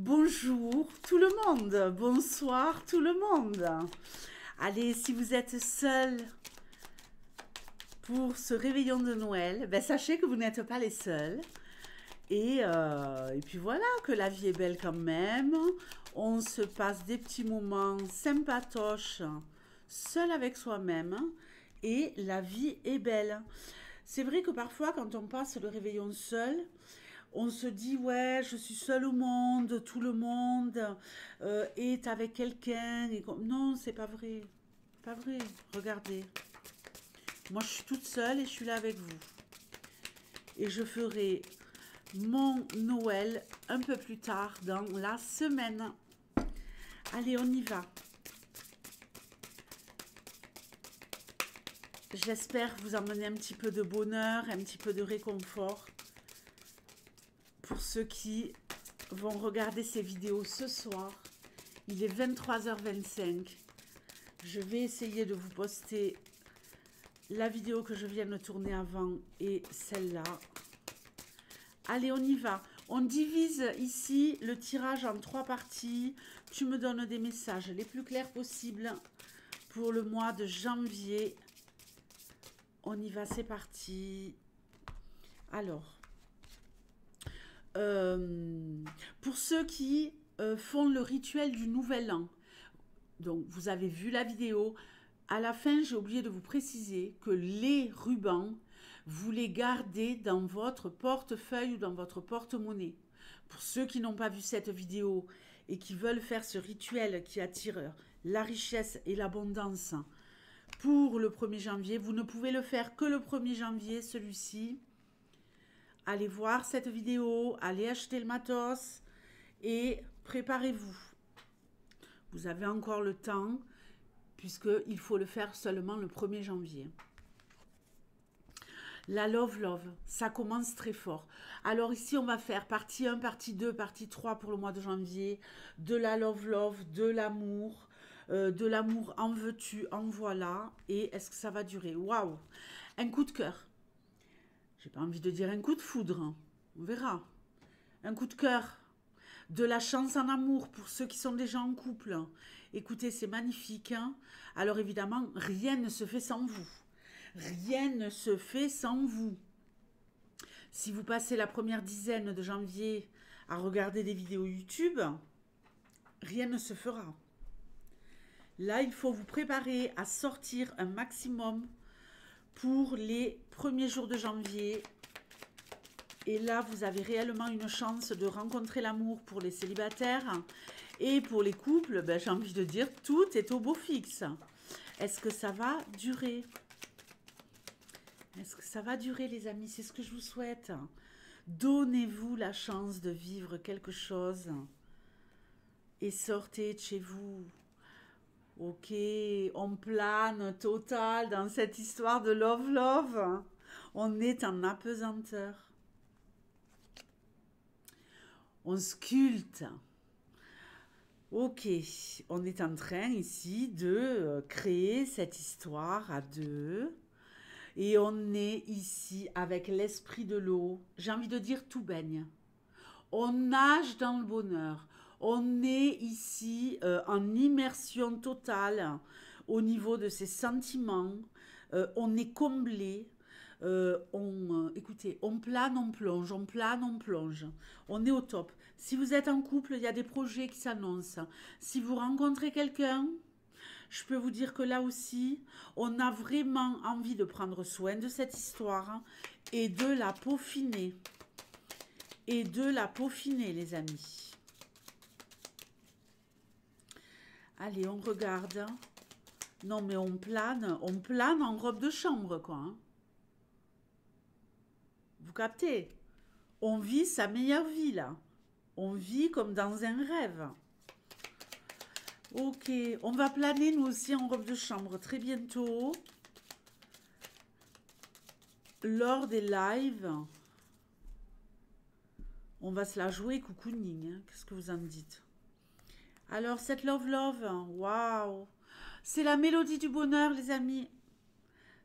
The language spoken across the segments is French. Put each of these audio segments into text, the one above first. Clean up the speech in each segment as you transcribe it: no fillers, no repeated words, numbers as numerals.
Bonjour tout le monde, bonsoir tout le monde. Allez, si vous êtes seul pour ce réveillon de Noël, ben sachez que vous n'êtes pas les seuls. Et puis voilà, que la vie est belle quand même. On se passe des petits moments sympatoches, seul avec soi-même. Et la vie est belle. C'est vrai que parfois, quand on passe le réveillon seul, on se dit, ouais, je suis seule au monde, tout le monde est avec quelqu'un. Non, c'est pas vrai. Pas vrai. Regardez. Moi, je suis toute seule et je suis là avec vous. Et je ferai mon Noël un peu plus tard dans la semaine. Allez, on y va. J'espère vous emmener un petit peu de bonheur, un petit peu de réconfort. Pour ceux qui vont regarder ces vidéos ce soir, il est 23h25. Je vais essayer de vous poster la vidéo que je viens de tourner avant et celle-là. Allez, on y va. On divise ici le tirage en 3 parties. Tu me donnes des messages les plus clairs possibles pour le mois de janvier. On y va, c'est parti. Alors, pour ceux qui font le rituel du nouvel an, donc vous avez vu la vidéo, à la fin j'ai oublié de vous préciser que les rubans, vous les gardez dans votre portefeuille ou dans votre porte-monnaie. Pour ceux qui n'ont pas vu cette vidéo et qui veulent faire ce rituel qui attire la richesse et l'abondance pour le 1er janvier, vous ne pouvez le faire que le 1er janvier, celui-ci. Allez voir cette vidéo, allez acheter le matos et préparez-vous. Vous avez encore le temps puisqu'il faut le faire seulement le 1er janvier. La love, ça commence très fort. Alors ici, on va faire partie 1, partie 2, partie 3 pour le mois de janvier. De la love, de l'amour en veux-tu, en voilà. Et est-ce que ça va durer? Waouh! Un coup de cœur. J'ai pas envie de dire un coup de foudre. Hein. On verra. Un coup de cœur. De la chance en amour pour ceux qui sont déjà en couple. Écoutez, c'est magnifique. Hein. Alors évidemment, rien ne se fait sans vous. Rien ne se fait sans vous. Si vous passez la première dizaine de janvier à regarder des vidéos YouTube, rien ne se fera. Là, il faut vous préparer à sortir un maximum pour les premiers jours de janvier. Et là, vous avez réellement une chance de rencontrer l'amour pour les célibataires. Et pour les couples, ben, j'ai envie de dire, tout est au beau fixe. Est-ce que ça va durer? Est-ce que ça va durer, les amis? C'est ce que je vous souhaite. Donnez-vous la chance de vivre quelque chose. Et sortez de chez vous. Ok, on plane total dans cette histoire de love. On est en apesanteur. On sculpte. Ok, on est en train ici de créer cette histoire à deux. Et on est ici avec l'esprit de l'eau. J'ai envie de dire tout baigne. On nage dans le bonheur. On est ici en immersion totale au niveau de ses sentiments. On est comblé. Écoutez, on plane, on plonge, on plane, on plonge. On est au top. Si vous êtes en couple, il y a des projets qui s'annoncent. Si vous rencontrez quelqu'un, je peux vous dire que là aussi, on a vraiment envie de prendre soin de cette histoire et de la peaufiner. Et de la peaufiner, les amis. Allez, on regarde. Non, mais on plane en robe de chambre, quoi. Hein. Vous captez? On vit sa meilleure vie, là. On vit comme dans un rêve. Ok, on va planer nous aussi en robe de chambre très bientôt. Lors des lives, on va se la jouer cocooning. Hein. Qu'est-ce que vous en dites? Alors, cette love, waouh! C'est la mélodie du bonheur, les amis.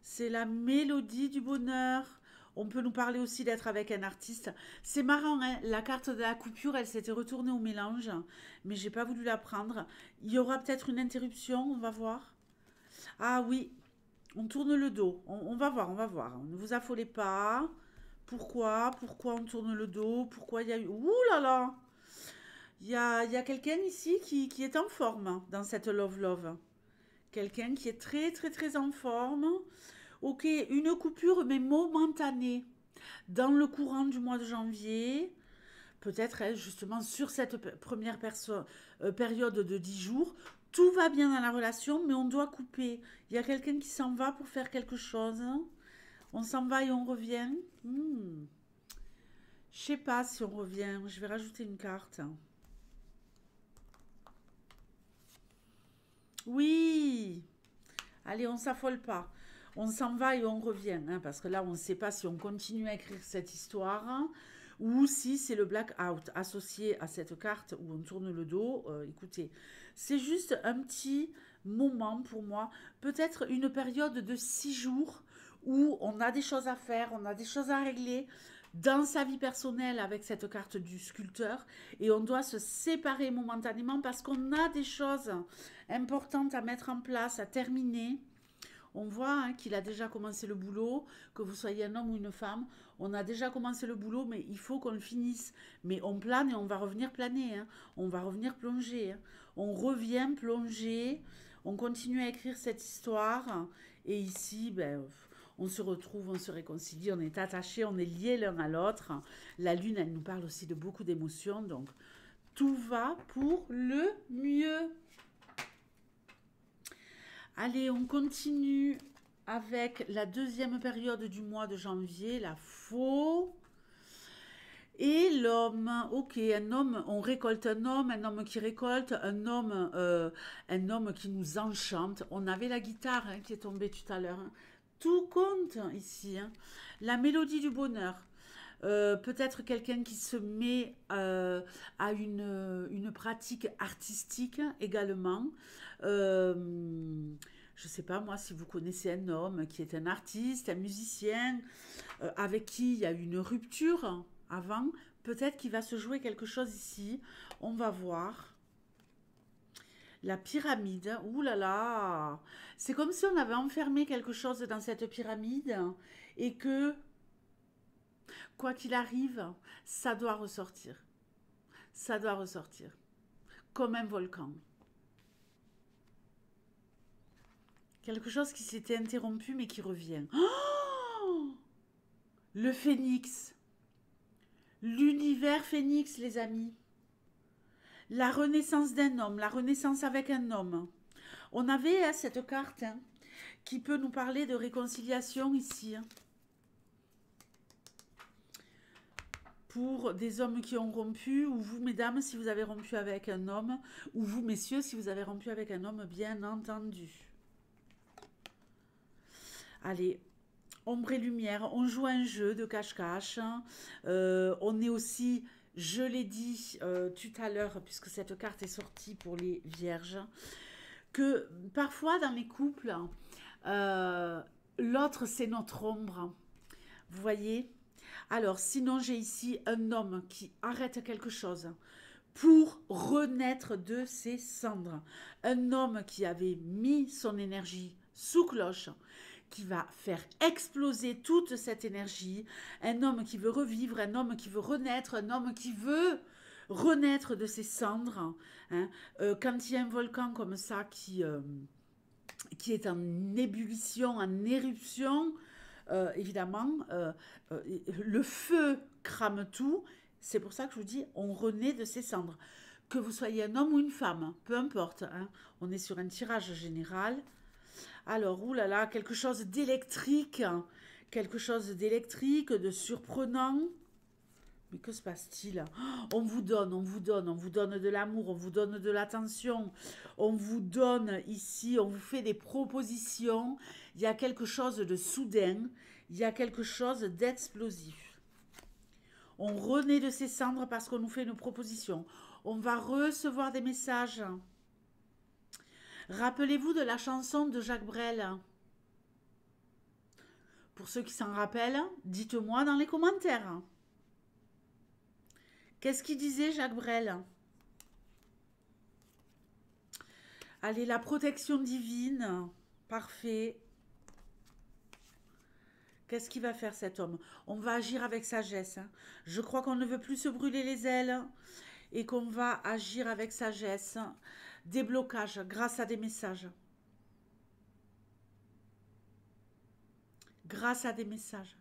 C'est la mélodie du bonheur. On peut nous parler aussi d'être avec un artiste. C'est marrant, hein, la carte de la coupure, elle s'était retournée au mélange, mais j'ai pas voulu la prendre. Il y aura peut-être une interruption, on va voir. Ah oui, on tourne le dos. On va voir, on va voir. Ne vous affolez pas. Pourquoi? Pourquoi on tourne le dos? Pourquoi il y a eu... Ouh là là! Il y a quelqu'un ici qui est en forme dans cette Love Love. Quelqu'un qui est très très très en forme. Ok, une coupure mais momentanée dans le courant du mois de janvier. Peut-être justement sur cette première période de 10 jours. Tout va bien dans la relation mais on doit couper. Il y a quelqu'un qui s'en va pour faire quelque chose. On s'en va et on revient. Je sais pas si on revient. Je vais rajouter une carte. Oui. Allez, on s'affole pas. On s'en va et on revient, hein, parce que là, on ne sait pas si on continue à écrire cette histoire, hein, ou si c'est le blackout associé à cette carte où on tourne le dos. Écoutez, c'est juste un petit moment pour moi, peut-être une période de 6 jours où on a des choses à faire, on a des choses à régler dans sa vie personnelle avec cette carte du sculpteur et on doit se séparer momentanément parce qu'on a des choses importantes à mettre en place, à terminer. On voit, hein, qu'il a déjà commencé le boulot, que vous soyez un homme ou une femme. On a déjà commencé le boulot, mais il faut qu'on le finisse. Mais on plane et on va revenir planer, hein. On va revenir plonger, hein. On revient plonger. On continue à écrire cette histoire. Et ici, ben, on se retrouve, on se réconcilie, on est attachés, on est liés l'un à l'autre. La lune, elle nous parle aussi de beaucoup d'émotions. Donc, tout va pour le mieux. Allez, on continue avec la deuxième période du mois de janvier, la faux. Et l'homme, ok, un homme, on récolte un homme qui récolte, un homme qui nous enchante. On avait la guitare, hein, qui est tombée tout à l'heure, hein. Tout compte ici, hein. La mélodie du bonheur. Peut-être quelqu'un qui se met à une pratique artistique également. Euh, je ne sais pas moi si vous connaissez un homme qui est un artiste, un musicien, avec qui il y a eu une rupture avant. Peut-être qu'il va se jouer quelque chose ici. On va voir. La pyramide, ouh là là, c'est comme si on avait enfermé quelque chose dans cette pyramide et que quoi qu'il arrive, ça doit ressortir. Ça doit ressortir. Comme un volcan. Quelque chose qui s'était interrompu mais qui revient. Oh, le phénix. L'univers phénix, les amis. La renaissance d'un homme, la renaissance avec un homme. On avait, hein, cette carte, hein, qui peut nous parler de réconciliation ici, hein. Pour des hommes qui ont rompu, ou vous, mesdames, si vous avez rompu avec un homme, ou vous, messieurs, si vous avez rompu avec un homme, bien entendu. Allez, ombre et lumière, on joue un jeu de cache-cache, hein. On est aussi, je l'ai dit tout à l'heure, puisque cette carte est sortie pour les vierges, que parfois dans les couples, l'autre c'est notre ombre. Vous voyez? Alors, sinon, j'ai ici un homme qui arrête quelque chose pour renaître de ses cendres. Un homme qui avait mis son énergie sous cloche, qui va faire exploser toute cette énergie. Un homme qui veut revivre, un homme qui veut renaître, un homme qui veut renaître de ses cendres, hein. Quand il y a un volcan comme ça qui est en ébullition, en éruption, évidemment, le feu crame tout. C'est pour ça que je vous dis, on renaît de ses cendres. Que vous soyez un homme ou une femme, peu importe, hein. On est sur un tirage général. Alors, oulala, quelque chose d'électrique, de surprenant. Mais que se passe-t-il? On vous donne, on vous donne, on vous donne de l'amour, on vous donne de l'attention, on vous donne ici, on vous fait des propositions. Il y a quelque chose de soudain, il y a quelque chose d'explosif. On renaît de ses cendres parce qu'on nous fait une proposition. On va recevoir des messages. Rappelez-vous de la chanson de Jacques Brel. Pour ceux qui s'en rappellent, dites-moi dans les commentaires. Qu'est-ce qu'il disait Jacques Brel? Allez, la protection divine. Parfait. Qu'est-ce qu'il va faire cet homme? On va agir avec sagesse. Hein. Je crois qu'on ne veut plus se brûler les ailes et qu'on va agir avec sagesse. Déblocage grâce à des messages. Grâce à des messages.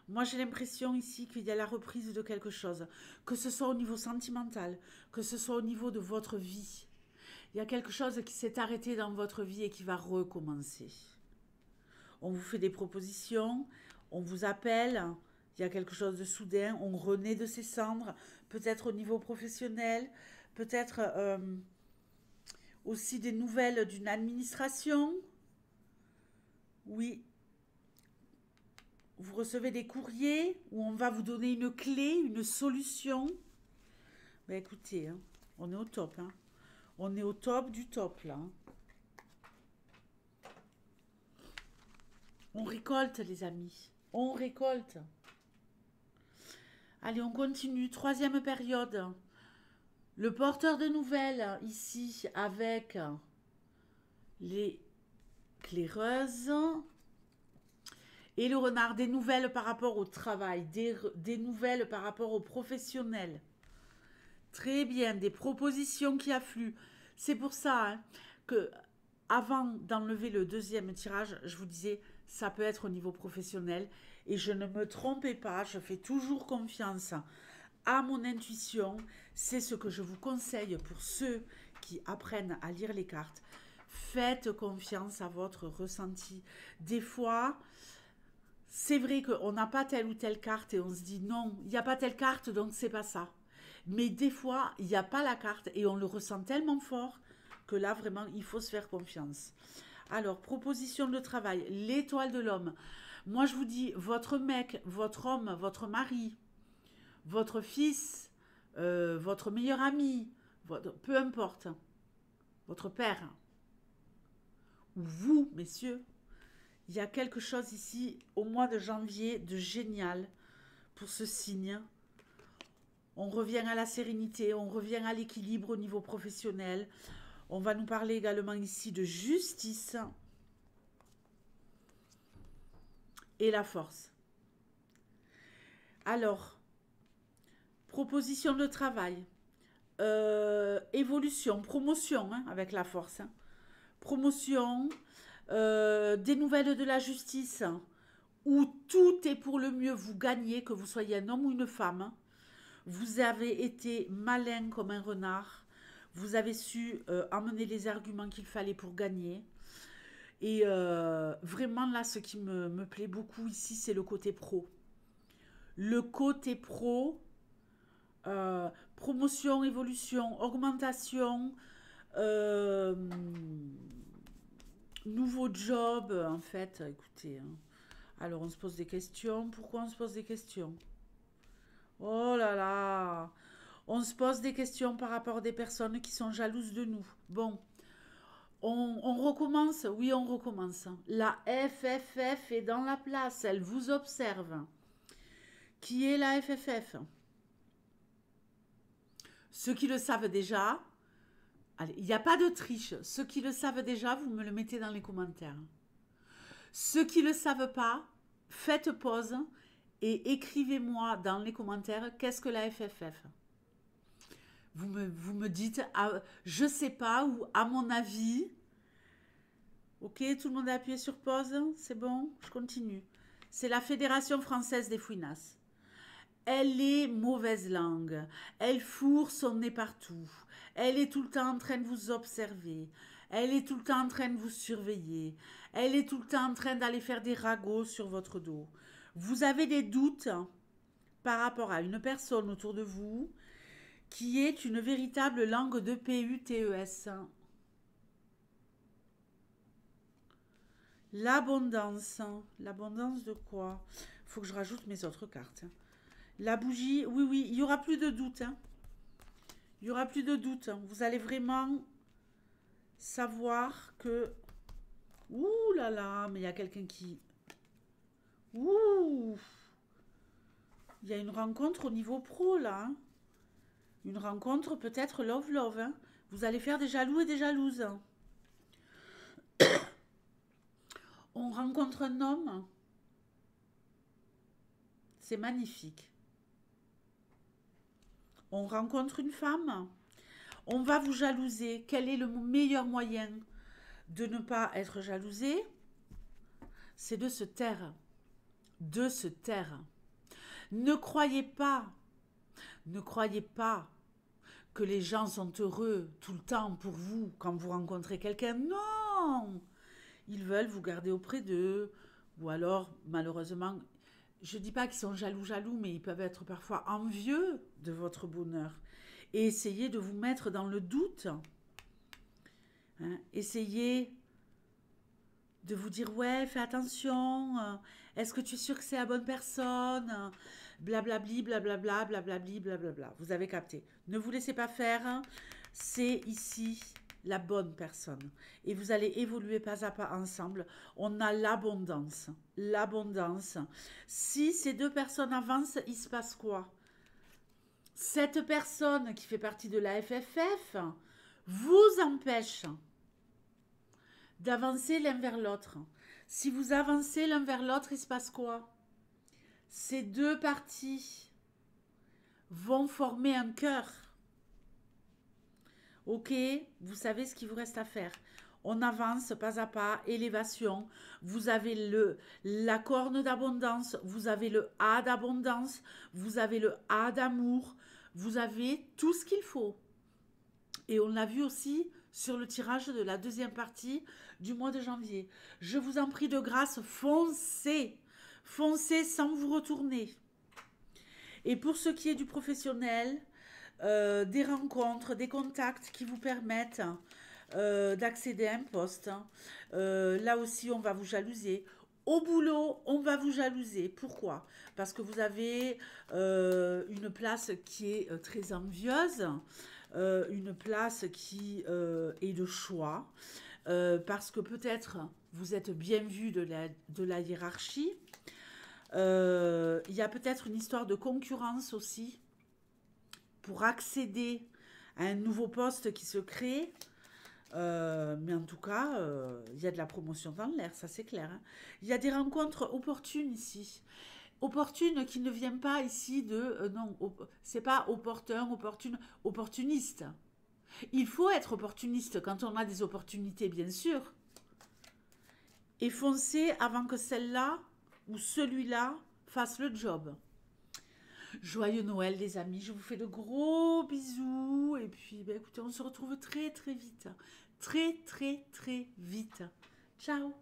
Moi, j'ai l'impression ici qu'il y a la reprise de quelque chose. Que ce soit au niveau sentimental, que ce soit au niveau de votre vie. Il y a quelque chose qui s'est arrêté dans votre vie et qui va recommencer. On vous fait des propositions, on vous appelle, il y a quelque chose de soudain, on renaît de ses cendres, peut-être au niveau professionnel, peut-être aussi des nouvelles d'une administration. Oui, vous recevez des courriers où on va vous donner une clé, une solution. Ben écoutez, hein, on est au top. Hein. On est au top du top là. Hein. On récolte les amis. On récolte. Allez, on continue. Troisième période. Le porteur de nouvelles ici avec les claireuses. Et le renard, des nouvelles par rapport au travail, des nouvelles par rapport aux professionnels. Très bien, des propositions qui affluent. C'est pour ça hein, que, avant d'enlever le deuxième tirage, je vous disais, ça peut être au niveau professionnel. Et je ne me trompais pas, je fais toujours confiance à mon intuition. C'est ce que je vous conseille pour ceux qui apprennent à lire les cartes. Faites confiance à votre ressenti. Des fois... C'est vrai qu'on n'a pas telle ou telle carte et on se dit non, il n'y a pas telle carte donc c'est pas ça. Mais des fois, il n'y a pas la carte et on le ressent tellement fort que là vraiment il faut se faire confiance. Alors, proposition de travail, l'étoile de l'homme. Moi je vous dis, votre mec, votre homme, votre mari, votre fils, votre meilleur ami, peu importe, votre père, ou vous, messieurs, il y a quelque chose ici, au mois de janvier, de génial pour ce signe. On revient à la sérénité, on revient à l'équilibre au niveau professionnel. On va nous parler également ici de justice et la force. Alors, proposition de travail, évolution, promotion hein, avec la force. Hein. Promotion... des nouvelles de la justice où tout est pour le mieux, vous gagnez, que vous soyez un homme ou une femme. Vous avez été malin comme un renard. Vous avez su amener les arguments qu'il fallait pour gagner. Et vraiment là, ce qui me plaît beaucoup ici, c'est le côté pro. Le côté pro, promotion, évolution, augmentation, nouveau job, en fait, écoutez. Hein. Alors, on se pose des questions. Pourquoi on se pose des questions? Oh là là! On se pose des questions par rapport à des personnes qui sont jalouses de nous. Bon, on recommence? Oui, on recommence. La FFF est dans la place. Elle vous observe. Qui est la FFF? Ceux qui le savent déjà... Allez, il n'y a pas de triche. Ceux qui le savent déjà, vous me le mettez dans les commentaires. Ceux qui ne le savent pas, faites pause et écrivez-moi dans les commentaires qu'est-ce que la FFF. Vous me dites, je ne sais pas, ou à mon avis. Ok, tout le monde a appuyé sur pause. C'est bon, je continue. C'est la Fédération française des fouinasses. Elle est mauvaise langue. Elle fourre son nez partout. Elle est tout le temps en train de vous observer. Elle est tout le temps en train de vous surveiller. Elle est tout le temps en train d'aller faire des ragots sur votre dos. Vous avez des doutes par rapport à une personne autour de vous qui est une véritable langue de PUTES. L'abondance. L'abondance de quoi? Il faut que je rajoute mes autres cartes. La bougie, oui, oui, il n'y aura plus de doute. Hein. Il n'y aura plus de doute. Vous allez vraiment savoir que... Ouh là là, mais il y a quelqu'un qui... Ouh, il y a une rencontre au niveau pro, là. Hein. Une rencontre peut-être love-love. Hein. Vous allez faire des jaloux et des jalouses. On rencontre un homme. C'est magnifique. On rencontre une femme. On va vous jalouser. Quel est le meilleur moyen de ne pas être jalousé? C'est de se taire. De se taire. Ne croyez pas que les gens sont heureux tout le temps pour vous quand vous rencontrez quelqu'un. Non! Ils veulent vous garder auprès d'eux. Ou alors, malheureusement, je ne dis pas qu'ils sont jaloux, mais ils peuvent être parfois envieux de votre bonheur. Et essayer de vous mettre dans le doute. Hein? Essayez de vous dire, ouais, fais attention. Est-ce que tu es sûr que c'est la bonne personne? Blablabli, blablabla, blablabli, blablabla. Vous avez capté. Ne vous laissez pas faire. C'est ici la bonne personne. Et vous allez évoluer pas à pas ensemble. On a l'abondance. L'abondance. Si ces deux personnes avancent, il se passe quoi? Cette personne qui fait partie de la FFF vous empêche d'avancer l'un vers l'autre. Si vous avancez l'un vers l'autre, il se passe quoi? Ces deux parties vont former un cœur. Ok, vous savez ce qu'il vous reste à faire. On avance pas à pas, élévation. Vous avez la corne d'abondance, vous avez le A d'abondance, vous avez le A d'amour, vous avez tout ce qu'il faut. Et on l'a vu aussi sur le tirage de la deuxième partie du mois de janvier. Je vous en prie de grâce, foncez. Foncez sans vous retourner. Et pour ce qui est du professionnel, des rencontres, des contacts qui vous permettent d'accéder à un poste. Là aussi, on va vous jalouser. Au boulot, on va vous jalouser. Pourquoi? Parce que vous avez une place qui est très envieuse, une place qui est de choix, parce que peut-être vous êtes bien vu de la hiérarchie. Il y a peut-être une histoire de concurrence aussi pour accéder à un nouveau poste qui se crée. Mais en tout cas, il y a de la promotion dans l'air, ça c'est clair. Hein. Il y a des rencontres opportunes ici. Opportunes qui ne viennent pas ici de... non, c'est pas opportuniste. Il faut être opportuniste quand on a des opportunités, bien sûr. Et foncer avant que celle-là ou celui-là fasse le job. Joyeux Noël les amis, je vous fais de gros bisous et puis ben, écoutez, on se retrouve très très vite. Très très très vite. Ciao.